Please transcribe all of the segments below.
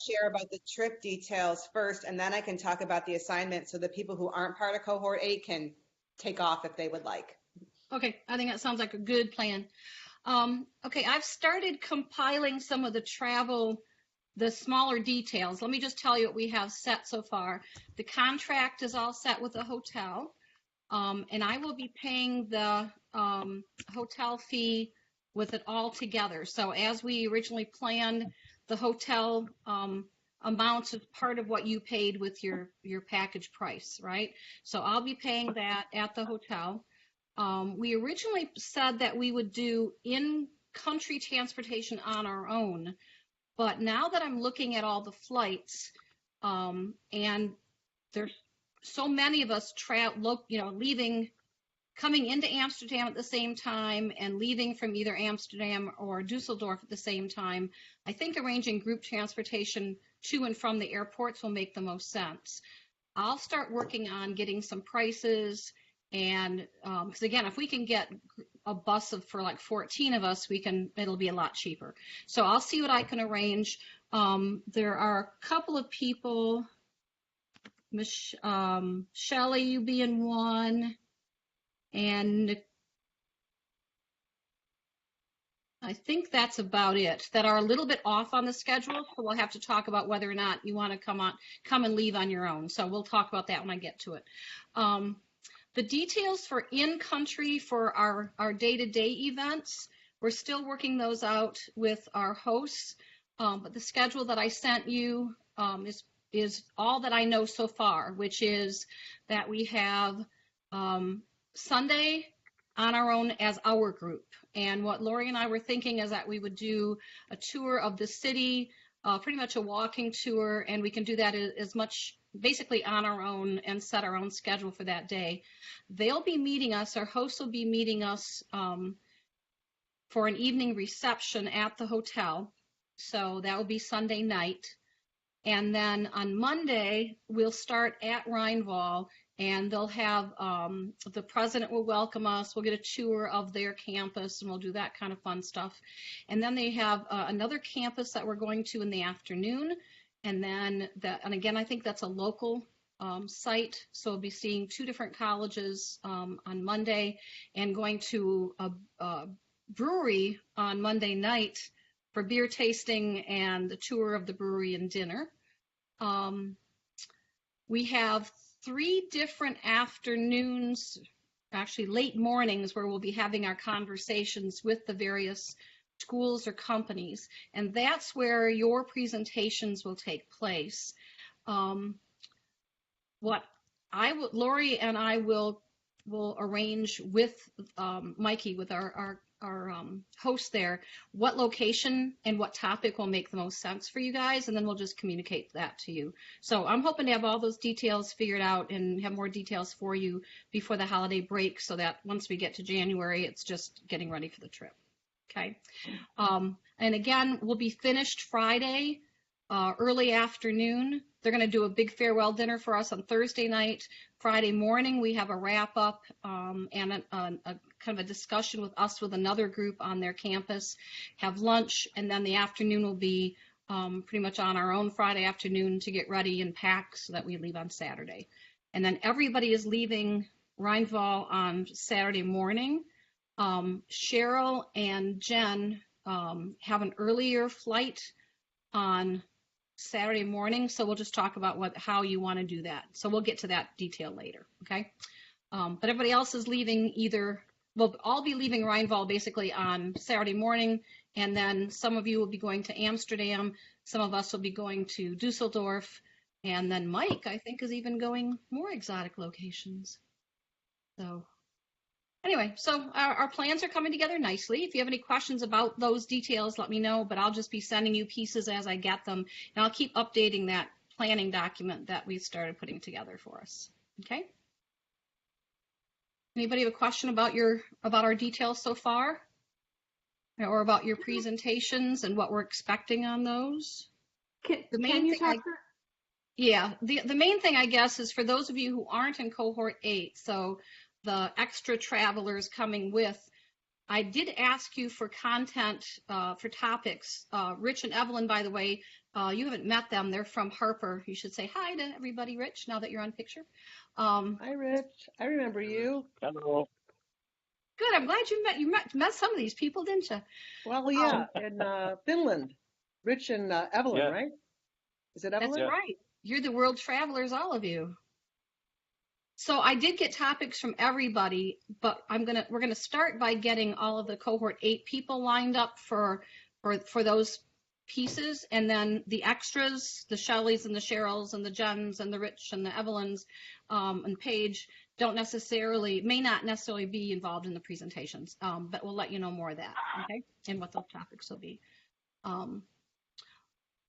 share about the trip details first, and then I can talk about the assignment so the people who aren't part of cohort 8 can take off if they would like. Okay, I think that sounds like a good plan. Okay, I've started compiling some of the travel, the smaller details. Let me just tell you what we have set so far. The contract is all set with the hotel, and I will be paying the hotel fee with it all together. So as we originally planned, the hotel amounts is part of what you paid with your package price, right? So I'll be paying that at the hotel. We originally said that we would do in-country transportation on our own, but now that I'm looking at all the flights, and there's so many of us leaving, coming into Amsterdam at the same time and leaving from either Amsterdam or Dusseldorf at the same time, I think arranging group transportation to and from the airports will make the most sense. I'll start working on getting some prices, and because again, if we can get a bus for like 14 of us, it'll be a lot cheaper. So I'll see what I can arrange. There are a couple of people, Shelley, you being one, and I think that's about it, that are a little bit off on the schedule. So we'll have to talk about whether or not you want to come and leave on your own. So we'll talk about that when I get to it. The details for in-country for our day-to-day events, we're still working those out with our hosts. But the schedule that I sent you is all that I know so far, which is that we have Sunday on our own as our group. And what Lori and I were thinking is that we would do a tour of the city, pretty much a walking tour, and we can do that as much basically on our own and set our own schedule for that day. They'll be meeting us, our hosts will be meeting us for an evening reception at the hotel. So that will be Sunday night. And then on Monday, we'll start at Rheinval, and they'll have, the president will welcome us. We'll get a tour of their campus, and we'll do that kind of fun stuff. And then they have another campus that we're going to in the afternoon. And then and again, I think that's a local site. So we'll be seeing 2 different colleges on Monday, and going to a brewery on Monday night for beer tasting and the tour of the brewery and dinner. We have 3 different afternoons, actually late mornings, where we'll be having our conversations with the various schools or companies, and that's where your presentations will take place. Lori and I will arrange with Mikey, with our host there, what location and what topic will make the most sense for you guys, and then we'll just communicate that to you. So I'm hoping to have all those details figured out and have more details for you before the holiday break, so that once we get to January, it's just getting ready for the trip. Okay. And again, we'll be finished Friday, early afternoon. They're going to do a big farewell dinner for us on Thursday night. Friday morning, we have a wrap up and a kind of a discussion with us with another group on their campus, have lunch, and then the afternoon will be pretty much on our own Friday afternoon to get ready and pack so that we leave on Saturday. And then everybody is leaving Rheinval on Saturday morning. Cheryl and Jen have an earlier flight on Saturday morning, so we'll just talk about how you want to do that. So we'll get to that detail later, okay? But everybody else is leaving we'll all be leaving Rheinval basically on Saturday morning, and then some of you will be going to Amsterdam, some of us will be going to Dusseldorf, and then Mike, I think, is even going more exotic locations. So anyway, so our plans are coming together nicely. If you have any questions about those details, let me know, but I'll just be sending you pieces as I get them, and I'll keep updating that planning document that we started putting together for us, okay? Anybody have a question about our details so far? Or about your presentations and what we're expecting on those? The main thing, I guess, is for those of you who aren't in cohort 8, so the extra travelers coming with, I did ask you for content, for topics. Rich and Evelyn, by the way, you haven't met them. They're from Harper. You should say hi to everybody, Rich, now that you're on picture. Hi, Rich. I remember you. Hello. Good. I'm glad you met some of these people, didn't you? Well, yeah, in Finland. Rich and Evelyn, Yeah. right? Is it That's Evelyn? Yeah. right. You're the world travelers, all of you. So I did get topics from everybody, but we're gonna start by getting all of the cohort 8 people lined up for those pieces, and then the extras, the Shelleys and the Cheryls and the Jens and the Rich and the Evelyns and Paige may not necessarily be involved in the presentations, but we'll let you know more of that, okay, and what those topics will be.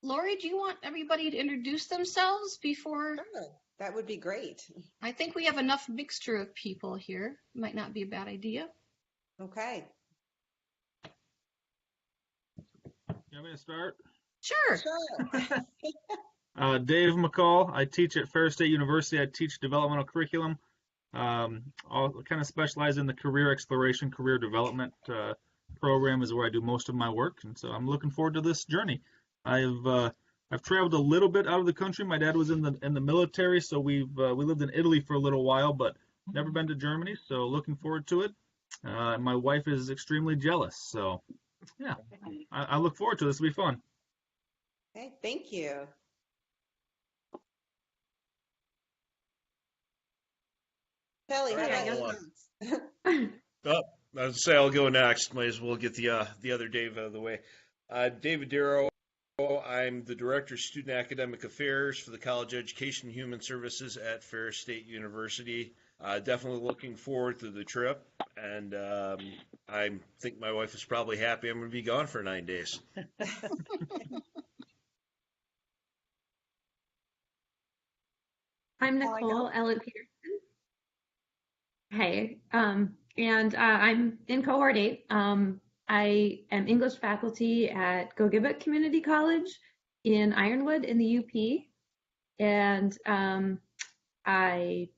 Lori, do you want everybody to introduce themselves before? Sure. That would be great. I think we have enough mixture of people here. Might not be a bad idea. Okay. You want me to start? Sure. Sure. Dave McCall. I teach at Ferris State University. I teach developmental curriculum. I'll kind of specialize in the career exploration, career development program is where I do most of my work, and so I'm looking forward to this journey. I've traveled a little bit out of the country. My dad was in the military, so we lived in Italy for a little while, but never been to Germany. So looking forward to it. My wife is extremely jealous, so yeah, I look forward to this. It'll be fun. Okay, thank you. Kelly, how All right, about I'll, you? Oh, I'll say I'll go next. Might as well get the other Dave out of the way. David Darrow. I'm the Director of Student Academic Affairs for the College Education and Human Services at Ferris State University. Definitely looking forward to the trip, and I think my wife is probably happy I'm going to be gone for 9 days. I'm Nicole Ellen Peterson. Hey, and I'm in cohort 8. I am English faculty at Gogebic Community College in Ironwood in the UP. And I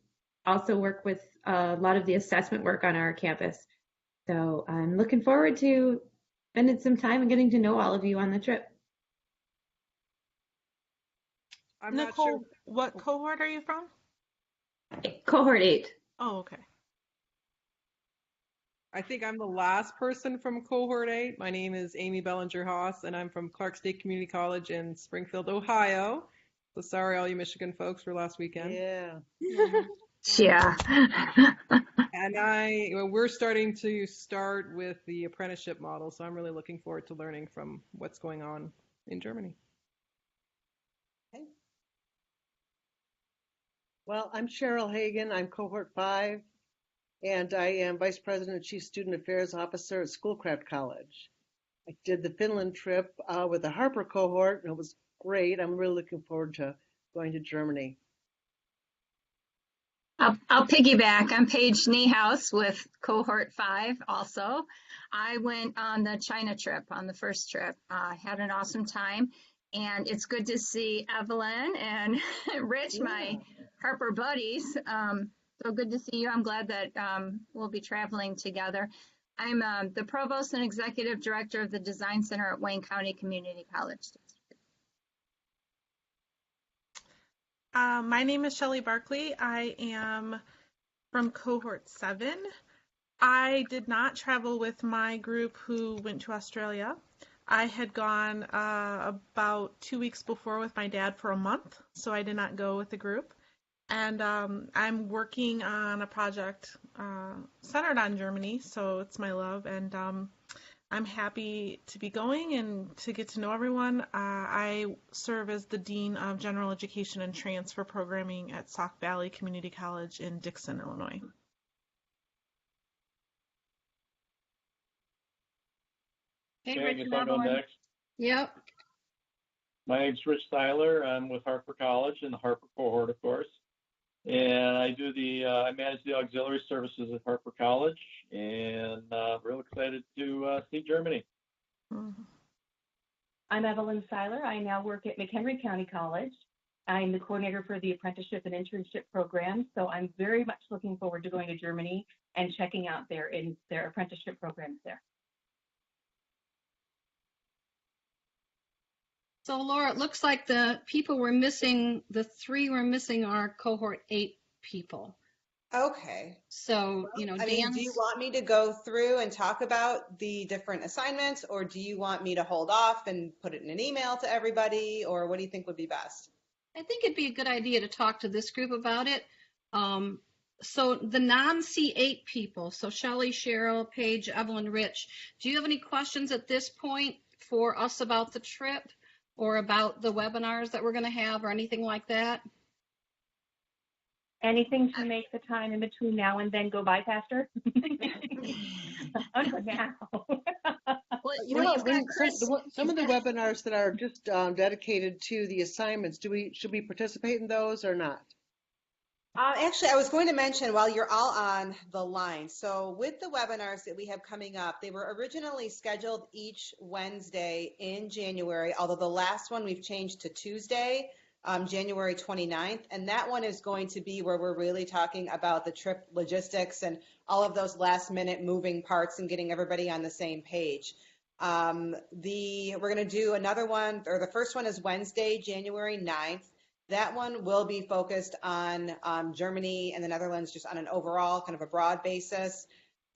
also work with a lot of the assessment work on our campus. So I'm looking forward to spending some time and getting to know all of you on the trip. I'm not sure. What cohort are you from? Cohort 8. Oh, okay. I think I'm the last person from cohort 8. My name is Amy Bellinger-Haas, and I'm from Clark State Community College in Springfield, Ohio. So sorry, all you Michigan folks, for last weekend. Yeah. Yeah. And we're starting with the apprenticeship model, so I'm really looking forward to learning from what's going on in Germany. Okay. Well, I'm Cheryl Hagan. I'm cohort 5, and I am Vice President and Chief Student Affairs Officer at Schoolcraft College. I did the Finland trip with the Harper cohort, and it was great. I'm really looking forward to going to Germany. I'll piggyback. I'm Paige Niehaus with cohort 5 also. I went on the China trip on the first trip. Had an awesome time. And it's good to see Evelyn and Rich, my Harper buddies. So good to see you. I'm glad that we'll be traveling together. I'm the Provost and Executive Director of the Design Center at Wayne County Community College. My name is Shelley Barkley. I am from cohort 7. I did not travel with my group who went to Australia. I had gone about 2 weeks before with my dad for a month, so I did not go with the group. And I'm working on a project centered on Germany, so it's my love, and I'm happy to be going and to get to know everyone. I serve as the Dean of General Education and Transfer Programming at Sauk Valley Community College in Dixon, Illinois. Hey, I Rich guess and I'll go Evelyn. next. Yep. My name's Rich Styler. I'm with Harper College in the Harper cohort, of course. And I manage the auxiliary services at Harper College, and real excited to see Germany. Mm-hmm. I'm Evelyn Seiler. I now work at McHenry County College. I'm the coordinator for the apprenticeship and internship program, so I'm very much looking forward to going to Germany. and checking out their apprenticeship programs there. So Laura, it looks like the three we're missing are cohort 8 people. Okay. So, I mean, Dan's. do you want me to go through and talk about the different assignments, or do you want me to hold off and put it in an email to everybody, or what do you think would be best? I think it'd be a good idea to talk to this group about it. So the non-C8 people, so Shelley, Cheryl, Paige, Evelyn, Rich, do you have any questions at this point for us about the trip or about the webinars that we're going to have or anything like that? Anything to make the time in between now and then go by faster? Now. Well, some of the webinars that are just dedicated to the assignments, should we participate in those or not? Actually, I was going to mention while you're all on the line, so with the webinars that we have coming up, they were originally scheduled each Wednesday in January, although the last one we've changed to Tuesday, January 29th, and that one is going to be where we're really talking about the trip logistics and all of those last minute moving parts and getting everybody on the same page. We're going to do another one, or the first one is Wednesday, January 9th. That one will be focused on Germany and the Netherlands, just on an overall kind of a broad basis.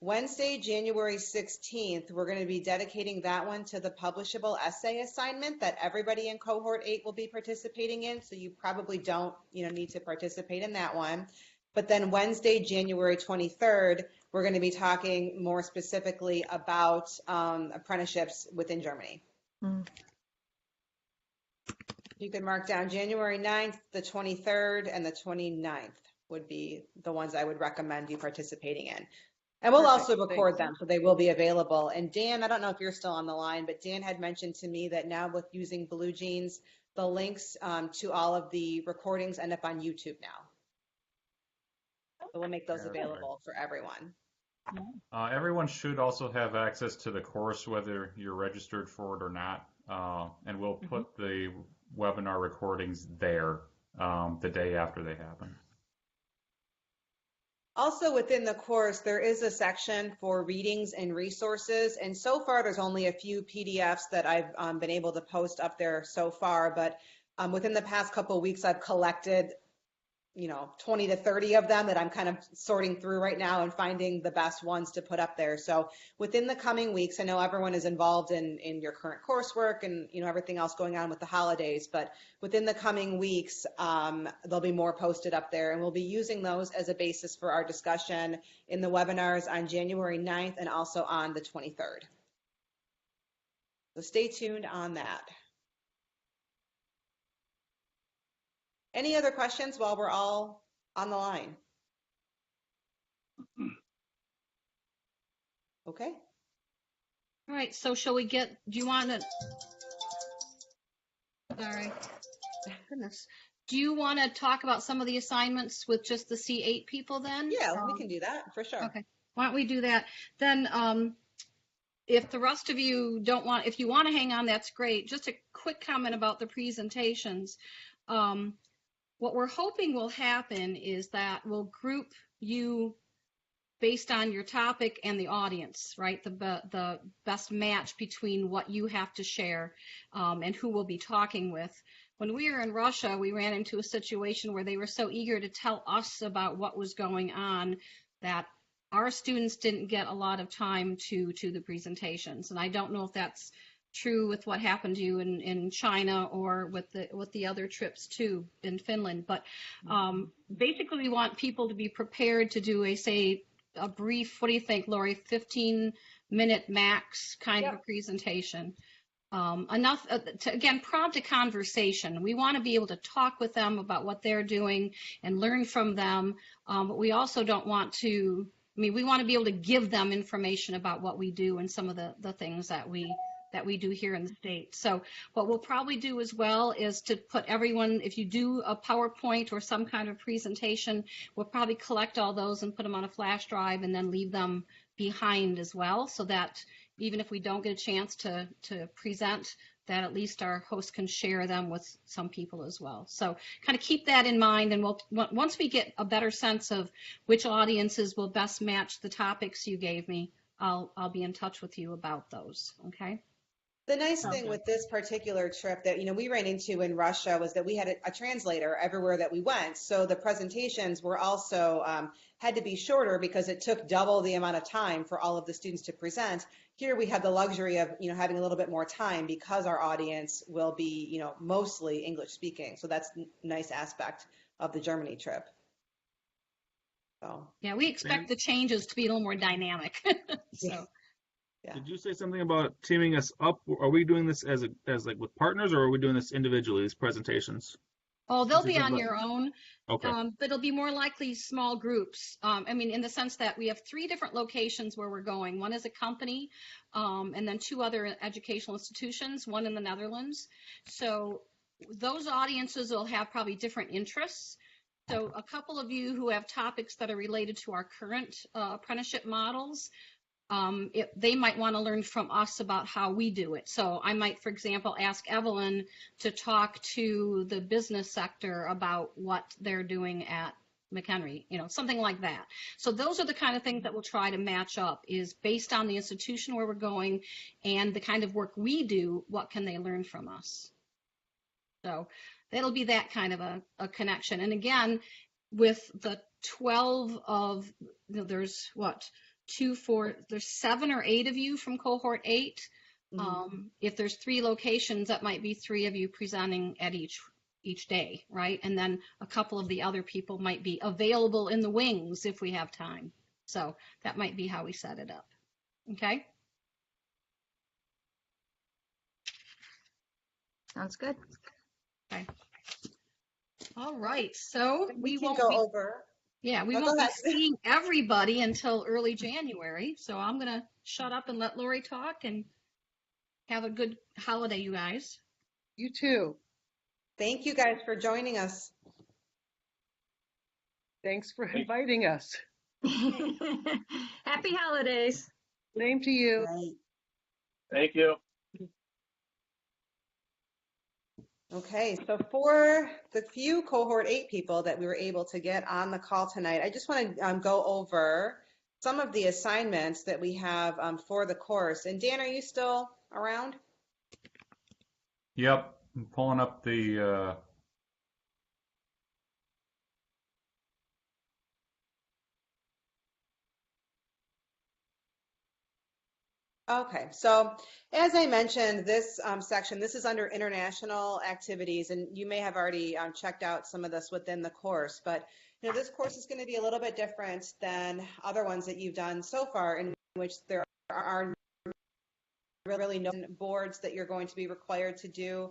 Wednesday, January 16th, we're going to be dedicating that one to the publishable essay assignment that everybody in cohort 8 will be participating in. So you probably don't, need to participate in that one. But then Wednesday, January 23rd, we're going to be talking more specifically about apprenticeships within Germany. Mm. You can mark down January 9th, the 23rd, and the 29th would be the ones I would recommend you participating in. And we'll Perfect. also record Thanks. them, so they will be available. And Dan, I don't know if you're still on the line, but Dan had mentioned to me that now with using Blue Jeans, the links to all of the recordings end up on YouTube now. So we'll make those available for everyone. Everyone should also have access to the course, whether you're registered for it or not. And we'll put the webinar recordings there the day after they happen. Also within the course, there is a section for readings and resources. And so far, there's only a few PDFs that I've been able to post up there so far. But within the past couple of weeks, I've collected 20 to 30 of them that I'm kind of sorting through right now and finding the best ones to put up there. So within the coming weeks, I know everyone is involved in your current coursework and everything else going on with the holidays, but within the coming weeks, there'll be more posted up there, and we'll be using those as a basis for our discussion in the webinars on January 9th and also on the 23rd. So stay tuned on that. Any other questions while we're all on the line? Okay. All right, so shall we do you want to, sorry, goodness. Do you want to talk about some of the assignments with just the C8 people then? Yeah, we can do that for sure. Okay, why don't we do that? Then if the rest of you if you want to hang on, that's great. Just a quick comment about the presentations. What we're hoping will happen is that we'll group you based on your topic and the audience, right? The best match between what you have to share and who we'll be talking with. When we were in Russia, we ran into a situation where they were so eager to tell us about what was going on that our students didn't get a lot of time to the presentations. And I don't know if that's true with what happened to you in China or with the other trips too in Finland. But basically we want people to be prepared to do a brief, what do you think, Lori, 15-minute max kind of a presentation. Enough to, again, prompt a conversation. We want to be able to talk with them about what they're doing and learn from them, but we also don't want to, we want to be able to give them information about what we do and some of the things that we do here in the States. So what we'll probably do as well is to put everyone, if you do a PowerPoint or some kind of presentation, we'll probably collect all those and put them on a flash drive and then leave them behind as well, so that even if we don't get a chance to present that at least our host can share them with some people as well. So kind of keep that in mind, and once we get a better sense of which audiences will best match the topics you gave me, I'll be in touch with you about those. Okay. The nice thing with this particular trip that, we ran into in Russia was that we had a translator everywhere that we went. So the presentations were also had to be shorter because it took double the amount of time for all of the students to present. Here we have the luxury of, having a little bit more time because our audience will be, mostly English speaking. So that's a nice aspect of the Germany trip. So. Yeah, we expect the changes to be a little more dynamic. So. Yeah. Did you say something about teaming us up? Are we doing this as like with partners, or are we doing this individually, these presentations? Oh, they'll be on your own. Okay. But it'll be more likely small groups. In the sense that we have 3 different locations where we're going. One is a company, and then 2 other educational institutions, one in the Netherlands. So those audiences will have probably different interests. So a couple of you who have topics that are related to our current apprenticeship models, they might want to learn from us about how we do it. So I might, for example, ask Evelyn to talk to the business sector about what they're doing at McHenry, something like that. So those are the kind of things that we'll try to match up, is based on the institution where we're going and the kind of work we do, what can they learn from us? So that'll be that kind of a connection. And again, with the 12 of, there's what? 2, 4, there's 7 or 8 of you from cohort 8. If there's 3 locations, that might be 3 of you presenting at each day, right? And then a couple of the other people might be available in the wings if we have time. So that might be how we set it up. Okay? Sounds good. Okay. All right. So we won't go over. Yeah, we won't be seeing everybody until early January. So I'm going to shut up and let Lori talk, and have a good holiday, you guys. You too. Thank you guys for joining us. Thanks for inviting us. Happy holidays. Same to you. Right. Thank you. Okay, so for the few cohort 8 people that we were able to get on the call tonight, I just want to go over some of the assignments that we have for the course. And Dan, are you still around? Yep, I'm pulling up the Okay, so as I mentioned, this section, this is under international activities, and you may have already checked out some of this within the course, but this course is going to be a little bit different than other ones that you've done so far, in which there are really no boards that you're going to be required to do.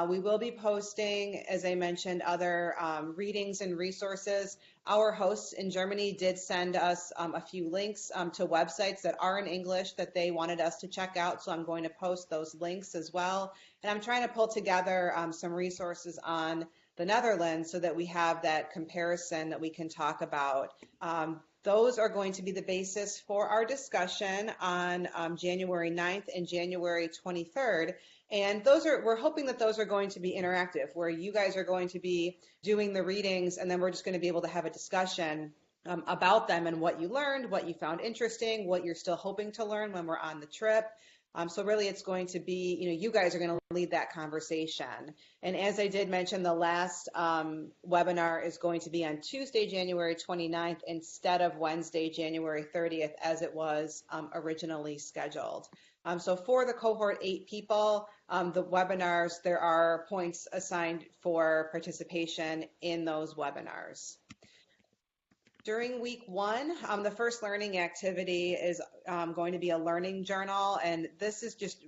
We will be posting, as I mentioned, other readings and resources. Our hosts in Germany did send us a few links to websites that are in English that they wanted us to check out, so I'm going to post those links as well. And I'm trying to pull together some resources on the Netherlands so that we have that comparison that we can talk about. Those are going to be the basis for our discussion on January 9th and January 23rd. And we're hoping that those are going to be interactive, where you guys are going to be doing the readings, and then we're just going to be able to have a discussion about them and what you learned, what you found interesting, what you're still hoping to learn when we're on the trip. So really it's going to be, you guys are going to lead that conversation. And as I did mention, the last webinar is going to be on Tuesday, January 29th, instead of Wednesday, January 30th, as it was originally scheduled. So for the cohort 8 people, the webinars, there are points assigned for participation in those webinars. During week 1, the first learning activity is going to be a learning journal, and this is just,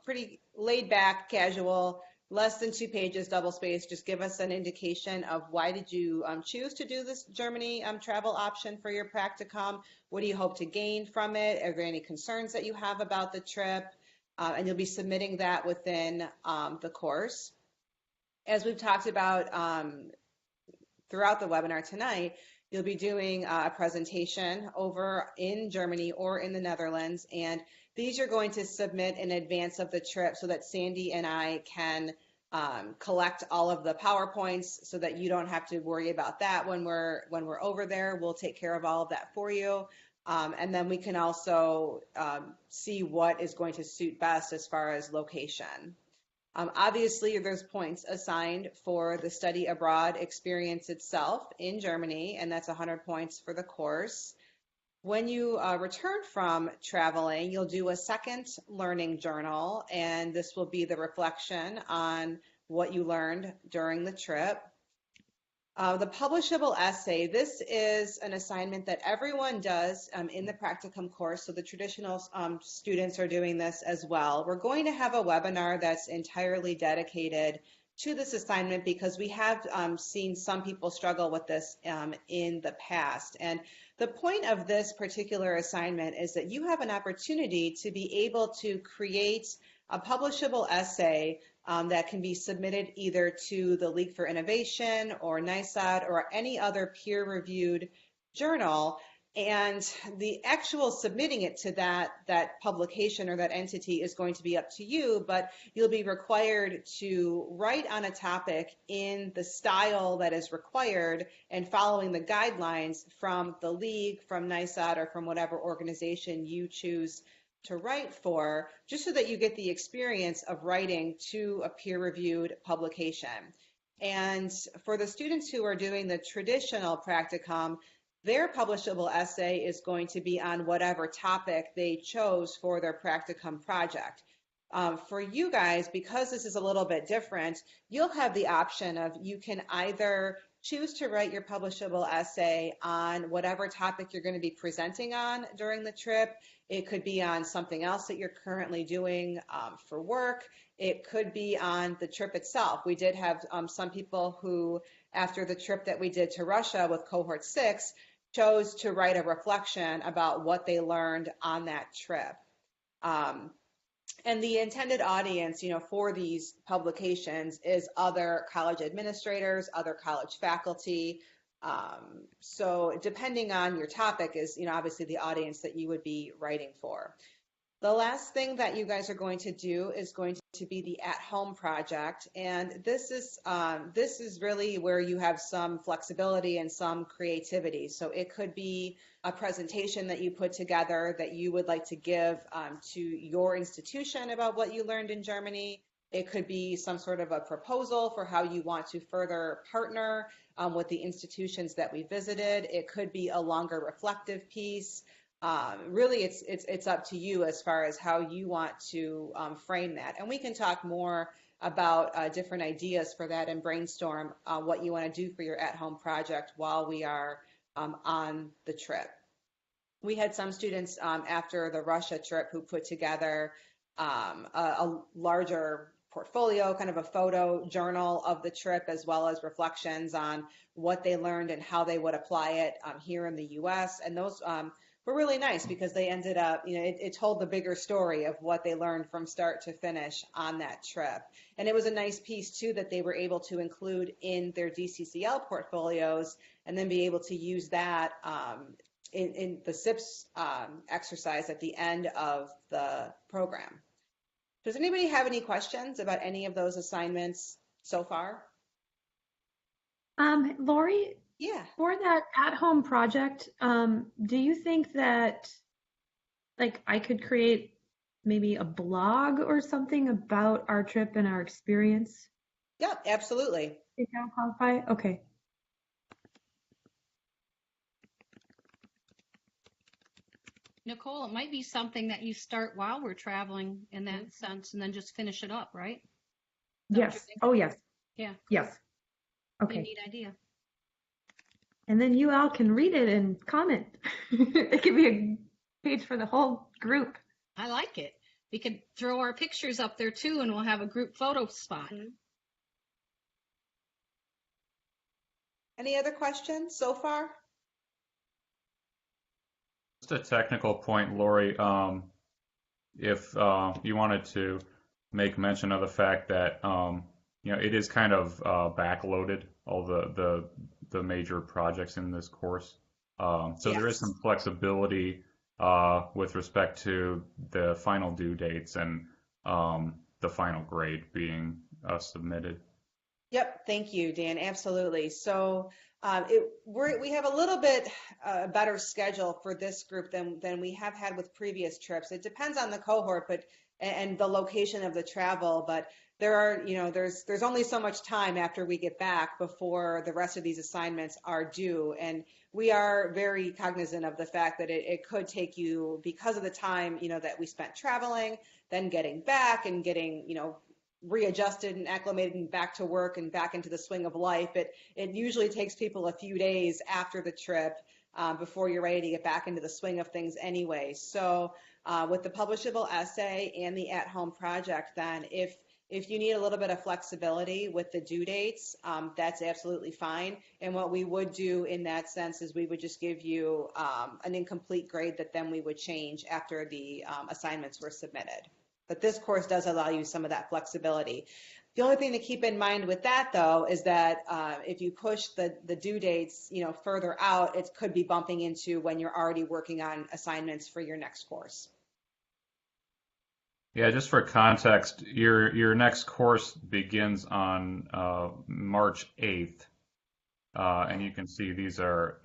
pretty laid back, casual, less than 2 pages, double space. Just give us an indication of why did you choose to do this Germany travel option for your practicum? What do you hope to gain from it? Are there any concerns that you have about the trip? And you'll be submitting that within the course. As we've talked about throughout the webinar tonight, you'll be doing a presentation over in Germany or in the Netherlands, and These you're going to submit in advance of the trip so that Sandy and I can collect all of the PowerPoints so that you don't have to worry about that when we're over there. We'll take care of all of that for you. And then we can also see what is going to suit best as far as location. Obviously, there's points assigned for the study abroad experience itself in Germany, and that's 100 points for the course. When you return from traveling, you'll do a second learning journal, and this will be the reflection on what you learned during the trip. The publishable essay, this is an assignment that everyone does in the Practicum course, so the traditional students are doing this as well. We're going to have a webinar that's entirely dedicated to this assignment because we have seen some people struggle with this in the past. And the point of this particular assignment is that you have an opportunity to be able to create a publishable essay that can be submitted either to the League for Innovation or NISAD or any other peer-reviewed journal. And the actual submitting it to that publication or that entity is going to be up to you, but you'll be required to write on a topic in the style that is required and following the guidelines from the League, from NISAD, or from whatever organization you choose to write for, just so that you get the experience of writing to a peer-reviewed publication. And for the students who are doing the traditional practicum, their publishable essay is going to be on whatever topic they chose for their practicum project. For you guys, because this is a little bit different, you'll have the option of you can either choose to write your publishable essay on whatever topic you're going to be presenting on during the trip. It could be on something else that you're currently doing for work. It could be on the trip itself. We did have some people who, after the trip that we did to Russia with cohort 6, chose to write a reflection about what they learned on that trip. And the intended audience, for these publications is other college administrators, other college faculty. So depending on your topic is, obviously the audience that you would be writing for. The last thing that you guys are going to do is going to be the at-home project, and this is really where you have some flexibility and some creativity. So it could be a presentation that you put together that you would like to give to your institution about what you learned in Germany. It could be some sort of a proposal for how you want to further partner with the institutions that we visited. It could be a longer reflective piece. Really, it's up to you as far as how you want to frame that. And we can talk more about different ideas for that and brainstorm what you want to do for your at-home project while we are on the trip. We had some students after the Russia trip who put together a larger portfolio, kind of a photo journal of the trip, as well as reflections on what they learned and how they would apply it here in the U.S. And those were really nice because they ended up, it told the bigger story of what they learned from start to finish on that trip. And it was a nice piece too that they were able to include in their DCCL portfolios and then be able to use that in the SIPS exercise at the end of the program. Does anybody have any questions about any of those assignments so far? Lori, Yeah. for that at-home project, do you think that I could create maybe a blog or something about our trip and our experience? Yeah, absolutely. Think I'll qualify? Okay. Nicole, it might be something that you start while we're traveling in that sense and then just finish it up, right? Yes. Oh, yes. Yeah. Yes. A Okay. neat idea. And then you all can read it and comment. It could be a page for the whole group. I like it. We could throw our pictures up there too, and we'll have a group photo spot. Any other questions so far? Just a technical point, Lori. If you wanted to make mention of the fact that it is kind of backloaded, all the major projects in this course. So there is some flexibility with respect to the final due dates and the final grade being submitted. Yep, thank you, Dan. Absolutely. So we have a little bit better schedule for this group than we have had with previous trips. It depends on the cohort, but and the location of the travel, but there are, there's only so much time after we get back before the rest of these assignments are due. And we are very cognizant of the fact that it could take you, because of the time, that we spent traveling, then getting back and getting, readjusted and acclimated and back to work and back into the swing of life. It usually takes people a few days after the trip before you're ready to get back into the swing of things anyway. So with the publishable essay and the at-home project, then if you need a little bit of flexibility with the due dates, that's absolutely fine. And what we would do in that sense is we would just give you an incomplete grade that then we would change after the assignments were submitted. But this course does allow you some of that flexibility. The only thing to keep in mind with that, though, is that if you push the due dates, further out, it could be bumping into when you're already working on assignments for your next course. Yeah, just for context, your next course begins on March 8th, and you can see these are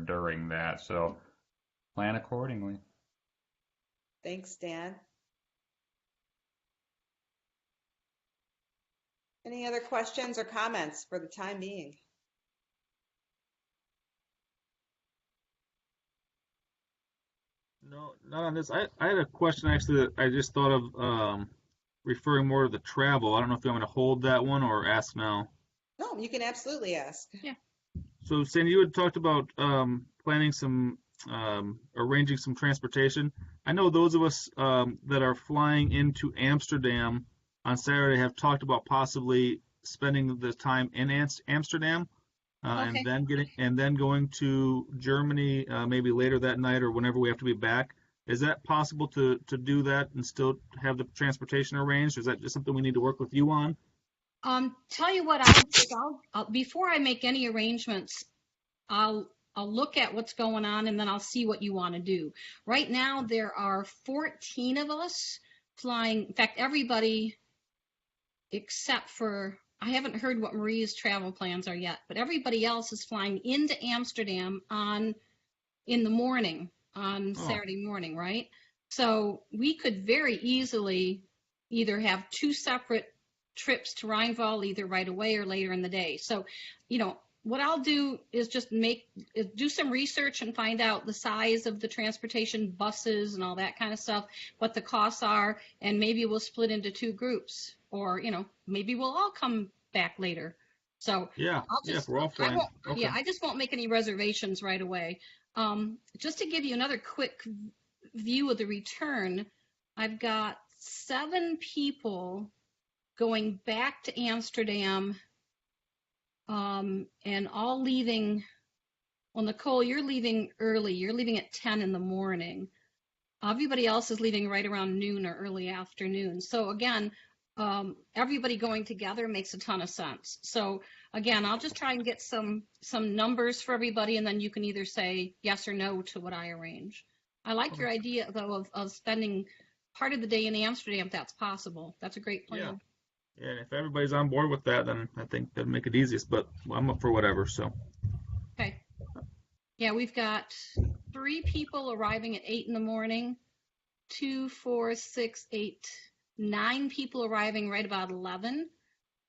during that. So plan accordingly. Thanks, Dan. Any other questions or comments for the time being? No, not on this. I had a question actually that I just thought of referring more to the travel. I don't know if you want me to hold that one or ask now. No, you can absolutely ask. Yeah. So, Sandy, you had talked about planning some, arranging some transportation. I know those of us that are flying into Amsterdam on Saturday have talked about possibly spending the time in Amsterdam Okay. and then going to Germany maybe later that night or whenever we have to be back. Is that possible to do that and still have the transportation arranged? Or is that just something we need to work with you on? Tell you what, I'll before I make any arrangements, I'll look at what's going on and then I'll see what you want to do. Right now, there are 14 of us flying. In fact, everybody except for, I haven't heard what Maria's travel plans are yet, but everybody else is flying into Amsterdam in the morning, on Saturday morning, right? So we could very easily either have two separate trips to Rheinval, either right away or later in the day. So, what I'll do is just do some research and find out the size of the transportation buses and all that kind of stuff, what the costs are, and maybe we'll split into two groups, or maybe we'll all come back later. So Yeah, if we're all flying. Okay. I just won't make any reservations right away. Just to give you another quick view of the return, I've got 7 people going back to Amsterdam, and all leaving. Well, Nicole, you're leaving early. You're leaving at 10 in the morning. Everybody else is leaving right around noon or early afternoon. So again, everybody going together makes a ton of sense. So again, I'll just try and get some numbers for everybody, and then you can either say yes or no to what I arrange. I like your idea, though, of spending part of the day in Amsterdam, if that's possible. That's a great plan. Yeah, and if everybody's on board with that, then I think that'd make it easiest, but I'm up for whatever, so. Okay. Yeah, we've got 3 people arriving at 8 in the morning, 2, 4, 6, 8, 9 people arriving right about 11.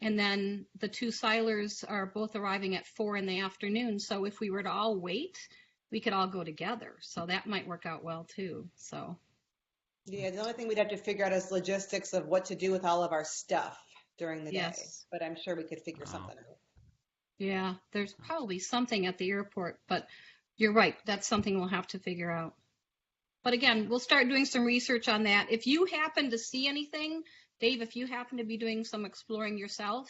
And then the 2 Silers are both arriving at 4 in the afternoon. So if we were to all wait, we could all go together. So that might work out well too. So. Yeah, the only thing we'd have to figure out is logistics of what to do with all of our stuff during the day. But I'm sure we could figure something out. Yeah, there's probably something at the airport, but you're right. That's something we'll have to figure out. But again, we'll start doing some research on that. If you happen to see anything, Dave, if you happen to be doing some exploring yourself,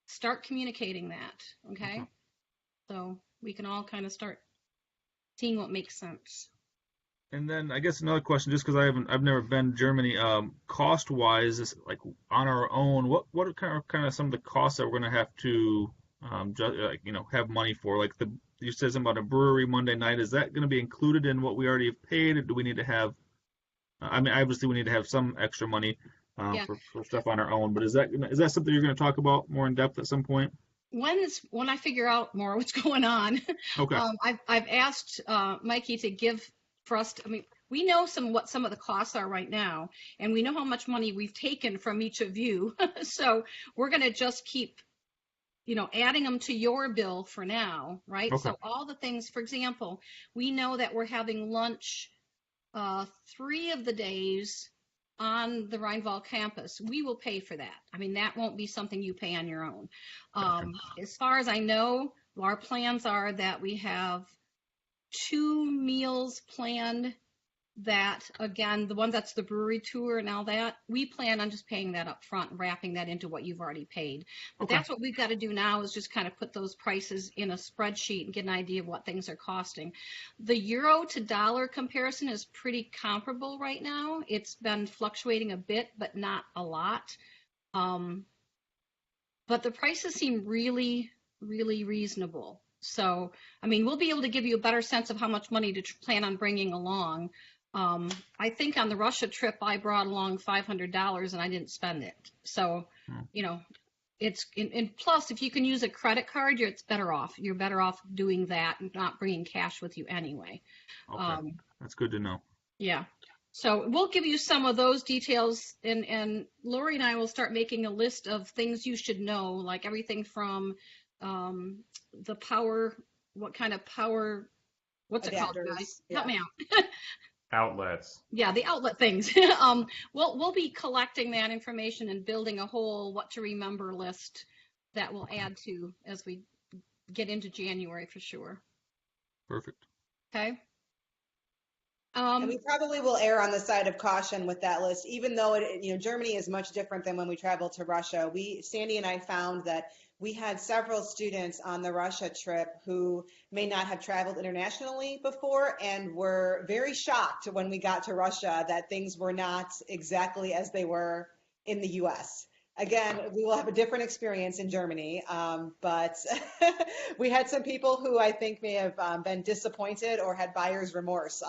start communicating that, okay? So we can all kind of start seeing what makes sense. And then I guess another question, just because I've never been to Germany, cost-wise, is like on our own, what are kind of some of the costs that we're going to have to have money for? Like you said something about a brewery Monday night. Is that going to be included in what we already have paid, or do we need to have? I mean, obviously we need to have some extra money Yeah. for stuff on our own. But is that something you're going to talk about more in depth at some point? When I figure out more what's going on, Okay. I've asked Mikey to give for us. I mean, we know what some of the costs are right now, and we know how much money we've taken from each of you. So we're going to just keep, adding them to your bill for now, right? Okay. So all the things, for example, we know that we're having lunch 3 of the days on the Rheinval campus. We will pay for that. I mean, that won't be something you pay on your own. As far as I know, our plans are that we have 2 meals planned that, again, the one that's the brewery tour and all that, we plan on just paying that up front and wrapping that into what you've already paid. But Okay. that's what we've got to do now, is just kind of put those prices in a spreadsheet and get an idea of what things are costing. The euro to dollar comparison is pretty comparable right now. It's been fluctuating a bit, but not a lot. But the prices seem really, really reasonable. So, I mean, we'll be able to give you a better sense of how much money to plan on bringing along. I think on the Russia trip, I brought along $500 and I didn't spend it. So, and plus, if you can use a credit card, it's better off. You're better off doing that and not bringing cash with you anyway. Okay. That's good to know. Yeah. So we'll give you some of those details, and Lori and I will start making a list of things you should know, like everything from the power, what kind of power, what's it called, guys? Yeah. Help me out. Outlets. Yeah, the outlet things. We'll be collecting that information and building a whole what to remember list that we'll add to as we get into January for sure. Perfect. Okay. And we probably will err on the side of caution with that list, even though Germany is much different than when we traveled to Russia. Sandy and I found that we had several students on the Russia trip who may not have traveled internationally before and were very shocked when we got to Russia that things were not exactly as they were in the US. Again, we will have a different experience in Germany, but we had some people who I think may have been disappointed or had buyer's remorse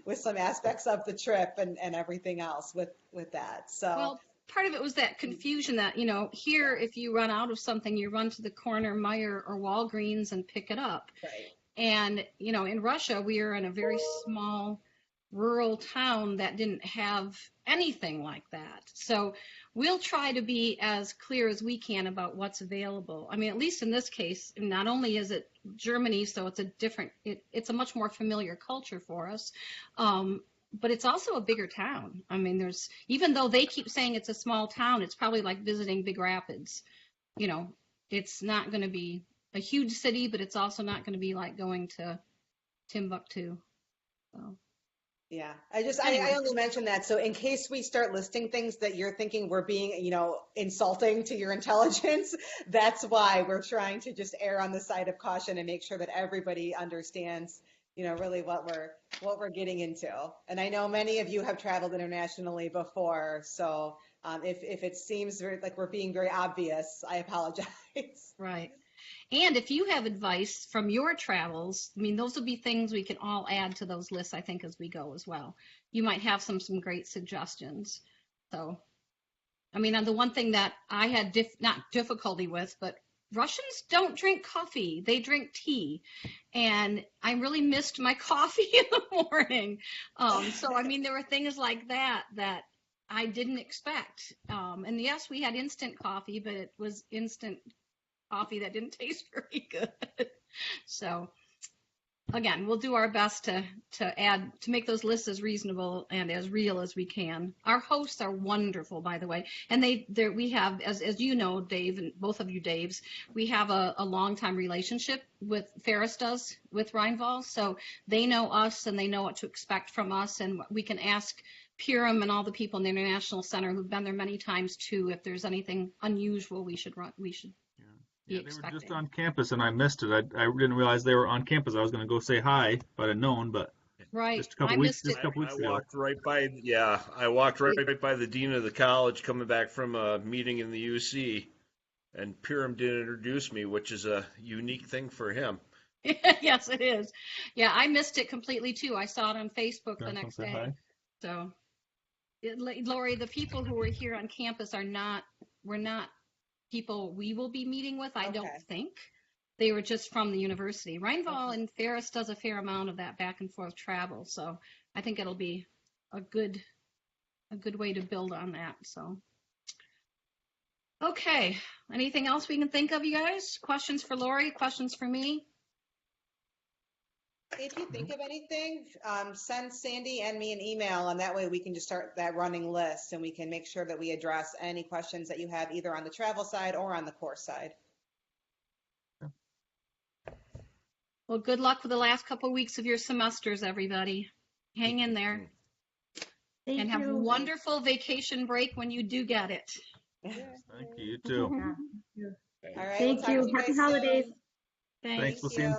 with some aspects of the trip and everything else with that. So. Well, part of it was that confusion that, here, if you run out of something, you run to the corner Meijer or Walgreens and pick it up. Right. And, in Russia, we are in a very small rural town that didn't have anything like that. So we'll try to be as clear as we can about what's available. I mean, at least in this case, not only is it Germany, so it's a much more familiar culture for us. But it's also a bigger town. I mean, even though they keep saying it's a small town, it's probably like visiting Big Rapids. It's not going to be a huge city, but it's also not going to be like going to Timbuktu. So. Yeah, I only mention that so in case we start listing things that you're thinking we're being, insulting to your intelligence, that's why we're trying to just err on the side of caution and make sure that everybody understands, really what we're getting into. And I know many of you have traveled internationally before, so if it seems like we're being very obvious, I apologize. Right. And if you have advice from your travels, I mean, those will be things we can all add to those lists, I think, as we go as well. You might have some great suggestions. So, I mean, the one thing that I had not difficulty with, but Russians don't drink coffee. They drink tea. And I really missed my coffee in the morning. So, I mean, there were things like that I didn't expect. And yes, we had instant coffee, but it was instant coffee that didn't taste very good. So again, we'll do our best to make those lists as reasonable and as real as we can. Our hosts are wonderful, by the way, and we have, as you know, Dave, and both of you Daves, we have a long-time relationship with Ferris does with Rheinval, so they know us and they know what to expect from us, and we can ask Purim and all the people in the International Center who've been there many times too if there's anything unusual we should. Yeah, they were just on campus and I missed it. I didn't realize they were on campus. I was going to go say hi if I'd have known, but right. Just a couple weeks ago. I walked right by the dean of the college coming back from a meeting in the UC, and Purim didn't introduce me, which is a unique thing for him. Yes, it is. Yeah, I missed it completely too. I saw it on Facebook the Come next say day. hi. So, Lori, the people who are here on campus we're not people we will be meeting with, I don't Okay. think. They were just from the university. Reinval and Ferris does a fair amount of that back and forth travel, so I think it'll be a good way to build on that. So, okay. Anything else we can think of, you guys? Questions for Lori? Questions for me? If you think of anything, send Sandy and me an email, and that way we can just start that running list, and we can make sure that we address any questions that you have either on the travel side or on the course side. Well, good luck with the last couple of weeks of your semesters, everybody. Hang in there. Thank And have a you. wonderful vacation break when you do get it. Thank you. You too. All right. Thank we'll talk you. to you Happy guys holidays. soon. Thanks. Thanks. We'll Thank see you. you.